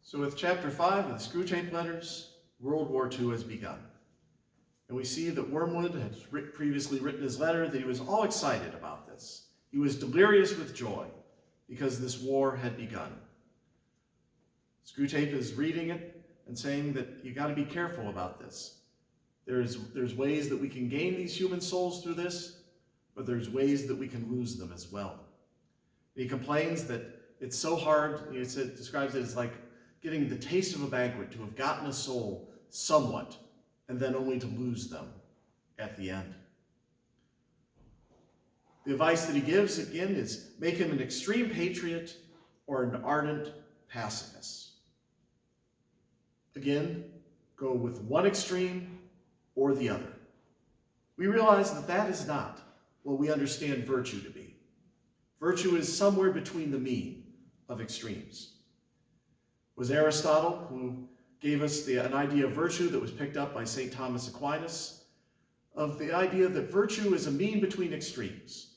So with chapter 5 of the Screwtape letters, World War II has begun. And we see that Wormwood had previously written his letter that he was all excited about this. He was delirious with joy because this war had begun. Screwtape is reading it and saying that you got to be careful about this. There's ways that we can gain these human souls through this, but there's ways that we can lose them as well. He complains that it's so hard. He describes it as like getting the taste of a banquet, to have gotten a soul somewhat, and then only to lose them at the end. The advice that he gives, again, is make him an extreme patriot or an ardent pacifist. Again, go with one extreme or the other. We realize that that is not what we understand virtue to be. Virtue is somewhere between the mean of extremes. It was Aristotle who gave us an idea of virtue that was picked up by St. Thomas Aquinas, of the idea that virtue is a mean between extremes.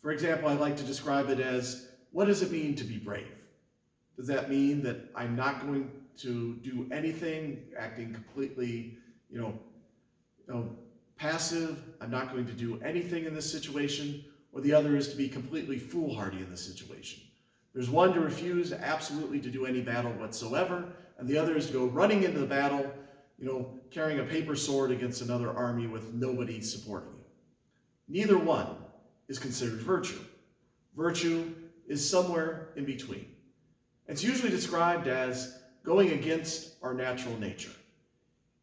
For example, I like to describe it as, what does it mean to be brave? Does that mean that I'm not going to do anything, acting completely, passive? I'm not going to do anything in this situation? Or the other is to be completely foolhardy in this situation. There's one to refuse absolutely to do any battle whatsoever, and the other is to go running into the battle, carrying a paper sword against another army with nobody supporting you. Neither one is considered virtue. Virtue is somewhere in between. It's usually described as going against our natural nature.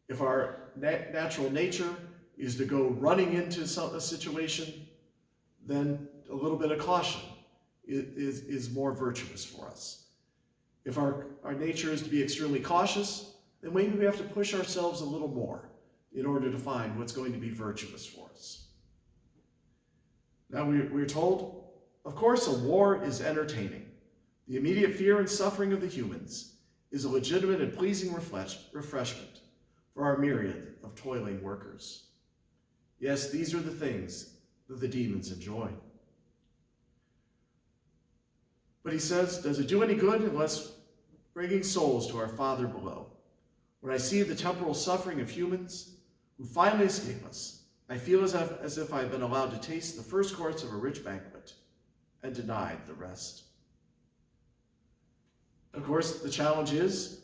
If our natural nature is to go running into a situation, then a little bit of caution is more virtuous for us. If our nature is to be extremely cautious, then maybe we have to push ourselves a little more in order to find what's going to be virtuous for us. Now we're told, of course, a war is entertaining. The immediate fear and suffering of the humans is a legitimate and pleasing refreshment for our myriad of toiling workers. Yes, these are the things that the demons enjoy. But he says, does it do any good unless bringing souls to our Father below? When I see the temporal suffering of humans who finally escape us, I feel as if I have been allowed to taste the first course of a rich banquet and denied the rest. Of course, the challenge is,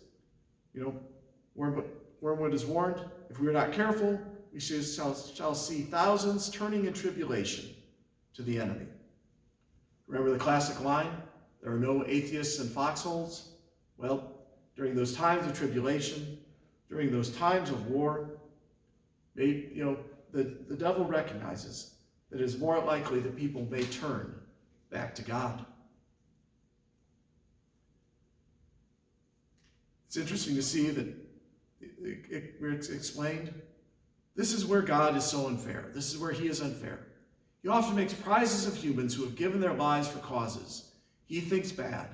Wormwood is warned, if we are not careful, we shall see thousands turning in tribulation to the enemy. Remember the classic line, there are no atheists in foxholes? Well, during those times of tribulation, during those times of war, the devil recognizes that it is more likely that people may turn back to God. It's interesting to see that it's explained, this is where God is so unfair. This is where he is unfair. He often makes prizes of humans who have given their lives for causes he thinks bad,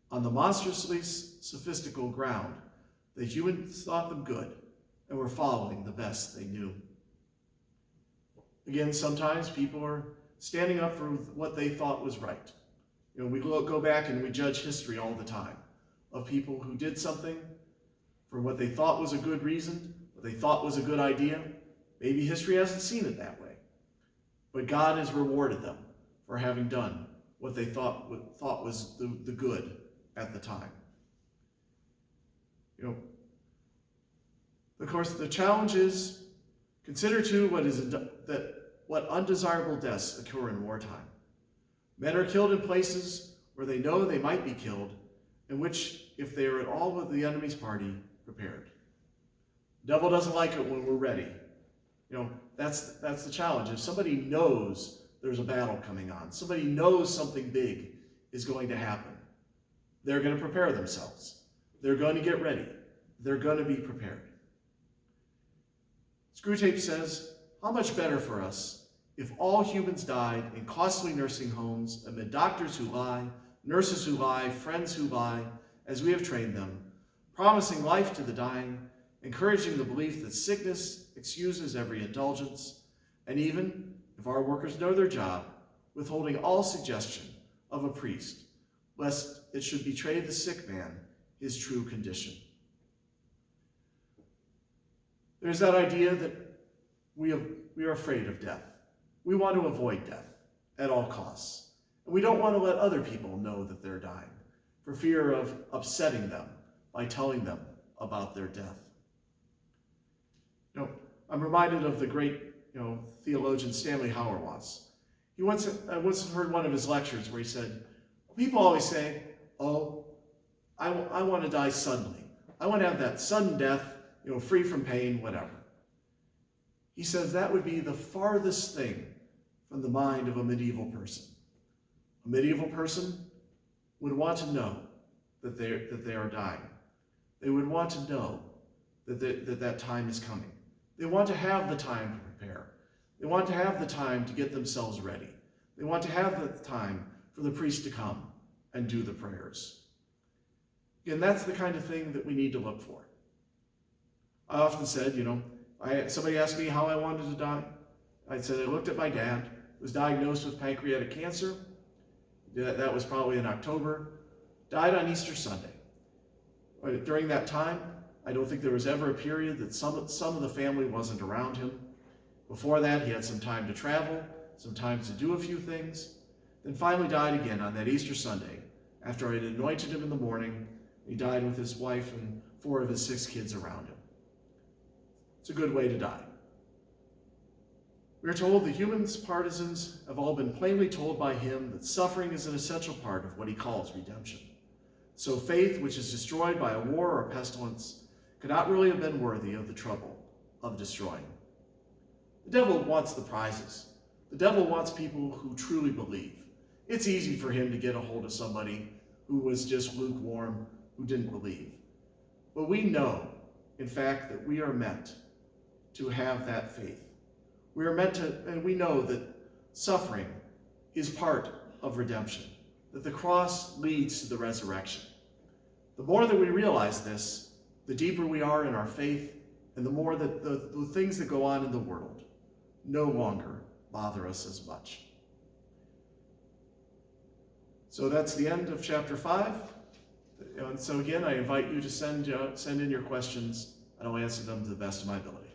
on the monstrously sophistical ground that humans thought them good and were following the best they knew. Again, sometimes people are standing up for what they thought was right. We go back and we judge history all the time of people who did something for what they thought was a good reason, what they thought was a good idea. Maybe history hasn't seen it that way, but God has rewarded them for having done what they thought was the good at the time. Of course, the challenge is, consider too what undesirable deaths occur in wartime. Men are killed in places where they know they might be killed, in which, if they are at all with the enemy's party, prepared. The devil doesn't like it when we're ready. That's the challenge. If somebody knows there's a battle coming on, somebody knows something big is going to happen, they're going to prepare themselves. They're going to get ready. They're going to be prepared. Screwtape says, how much better for us if all humans died in costly nursing homes amid doctors who lie, nurses who lie, friends who lie, as we have trained them, promising life to the dying, encouraging the belief that sickness excuses every indulgence, and even, if our workers know their job, withholding all suggestion of a priest, lest it should betray the sick man his true condition. There's that idea that we are afraid of death. We want to avoid death at all costs. And we don't want to let other people know that they're dying for fear of upsetting them by telling them about their death. I'm reminded of the great theologian Stanley Hauerwas. I once heard one of his lectures where he said, people always say, oh, I want to die suddenly. I want to have that sudden death, free from pain, whatever. He says that would be the farthest thing from the mind of a medieval person. A medieval person would want to know that they are dying. They would want to know that time is coming. They want to have the time to prepare. They want to have the time to get themselves ready. They want to have the time for the priest to come and do the prayers. And that's the kind of thing that we need to look for. I often said, somebody asked me how I wanted to die. I said, I looked at my dad, was diagnosed with pancreatic cancer. That was probably in October. Died on Easter Sunday. During that time, I don't think there was ever a period that some of the family wasn't around him. Before that, he had some time to travel, some time to do a few things, then finally died again on that Easter Sunday after I had anointed him in the morning. He died with his wife and 4 of his 6 kids around him. It's a good way to die. We are told the human's partisans have all been plainly told by him that suffering is an essential part of what he calls redemption. So faith, which is destroyed by a war or a pestilence, could not really have been worthy of the trouble of destroying. The devil wants the prizes. The devil wants people who truly believe. It's easy for him to get a hold of somebody who was just lukewarm, who didn't believe. But we know, in fact, that we are meant to have that faith. We are meant to, and we know that suffering is part of redemption, that the cross leads to the resurrection. The more that we realize this, the deeper we are in our faith, and the more that the things that go on in the world no longer bother us as much. So that's the end of chapter 5. And so again, I invite you to send in your questions, and I'll answer them to the best of my ability.